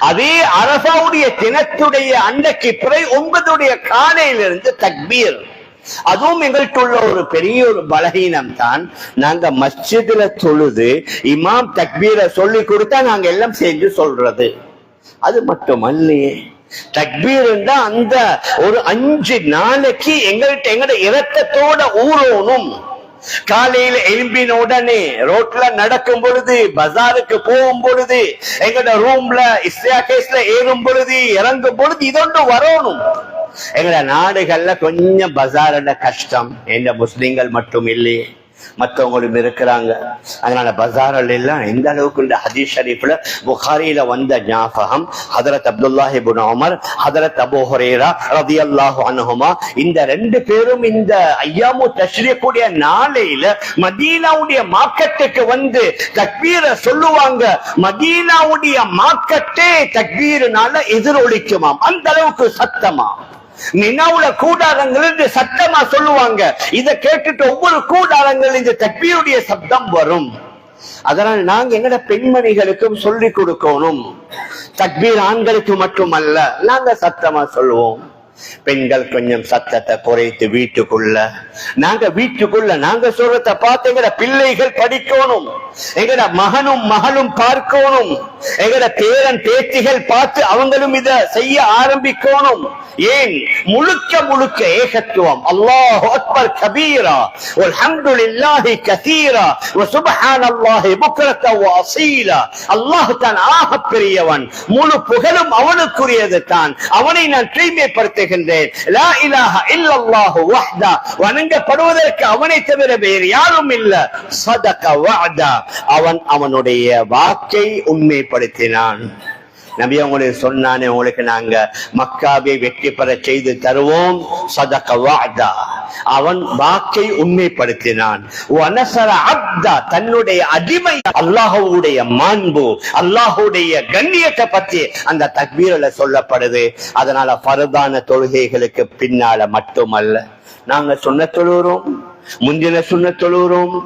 அதே அரபாவுடைய தினத்துடைய அன்னைக்கு பிறை 9 காலையிலிருந்து தக்பீர். அதுவும் எங்கள்கிட்ட உள்ள ஒரு பெரிய ஒரு பலகீனம் தான். நாங்க மஸ்ஜிதுல தொழுது இமாம் தக்பீரை சொல்லி கொடுத்தா நாங்க எல்லாம் சேர்ந்து சொல்றது. அது மட்டுமல்லையே, தக்பீர் அந்த ஒரு 5 நாளைக்கு எங்கள்கிட்ட எங்கட இரத்தத்தோட ஊறணும். காலையில எழும்பின உடனே ரோட்ல நடக்கும் பொழுது, பஜாருக்கு போகும் பொழுது, எங்கட ரூம்ல ஸ்டேர்கேஸ்ல ஏறும் பொழுது, இறங்கும் பொழுது இதொன்று வரணும். எங்கட நாடுகள்ல கொஞ்சம் பஜார்ல கஷ்டம். எந்த முஸ்லிம்கள் மட்டும் இல்லையே, மற்றவங்களும் இருக்கிறாங்க. அதனால பஜாரில் எல்லாம் எந்த அளவுக்கு இந்த ஹதீஸ் ஷரீஃப்ல புகாரியில வந்த ஞாபகம், ஹதரத் அப்துல்லாஹ் இப்னு உமர், ஹதரத் அபூ ஹுரைரா ரலியல்லாஹு அன்ஹுமா, இந்த 2 பேரும் இந்த ஐயாமு தஷ்ரீக்குடைய நாளையில மதீனாவுடைய மார்க்கெட்டுக்கு வந்து தக்பீரை சொல்லுவாங்க. மதீனாவுடைய மார்க்கெட்டே தக்பீர்னால எதிரொலிக்குமாம், அந்த அளவுக்கு சத்தமா. மினாவுல கூடாரங்கள் சத்தமா சொல்லுவாங்க. இதை கேட்டுட்டு ஒவ்வொரு கூடாரங்கள் இந்த தக்பீருடைய சப்தம் வரும். அதனால் நாங்க எங்கட பெண்மணிகளுக்கும் சொல்லிக் கொடுக்கணும். தக்பீர் ஆண்களுக்கு மட்டுமல்ல, நாங்க சத்தமா சொல்லுவோம். பெண்கள் கொஞ்சம் சத்தத்தை குறைத்து வீட்டுக்குள்ள நாங்க சொல்றத பார்த்து எங்கட பிள்ளைகள் படிக்கணும். எங்கட மகனும் மகளும் பார்க்கணும். எங்கட பேரன் பேத்திகள் பார்த்து அவங்களும் இத செய்ய ஆரம்பிக்கணும். ஏன்? முழுக்க முழுக்க ஏகத்துவம். அல்லாஹு அக்பர் கபீரா வல்ஹம்துலில்லாஹி கஸீரா வசுப்ஹானல்லாஹி புக்ரத்தன் வஅஸீலா. அல்லாஹ் தான் ஆக பெரியவன், முழு புகழும் அவனுக்குரியது தான். அவனை நான் தூய்மைப்படுத்த லா இலாஹ இல்லல்லாஹு வஹ்தா, வணங்கப்படுவதற்கு அவனை தவிர வேறு யாரும் இல்ல. ஸதக வஅதா, அவன் அவனுடைய வாக்கை உண்மைப்படுத்தினான். நபி அவங்களுக்கு சொன்னானே, உங்களுக்கு நாங்க மக்காவை வெற்றி பெற செய்து தருவோம். ஸதக வஅதா, அவன் வாக்கை உண்மைப்படுத்தினான். வனஸர அப்தா, தன்னுடைய அடிமை. அல்லாஹ்வுடைய மாண்பு, அல்லாஹ்வுடைய கண்ணியத்தை பற்றி அந்த தக்பீர்ல சொல்லப்படுது. அதனால ஃபர்தான தொழுகைகளுக்கு பின்னால மட்டுமல்ல, நாங்க சுன்னத் தொழுகிறோம், முந்தின சுன்னத் தொழுகிறோம்.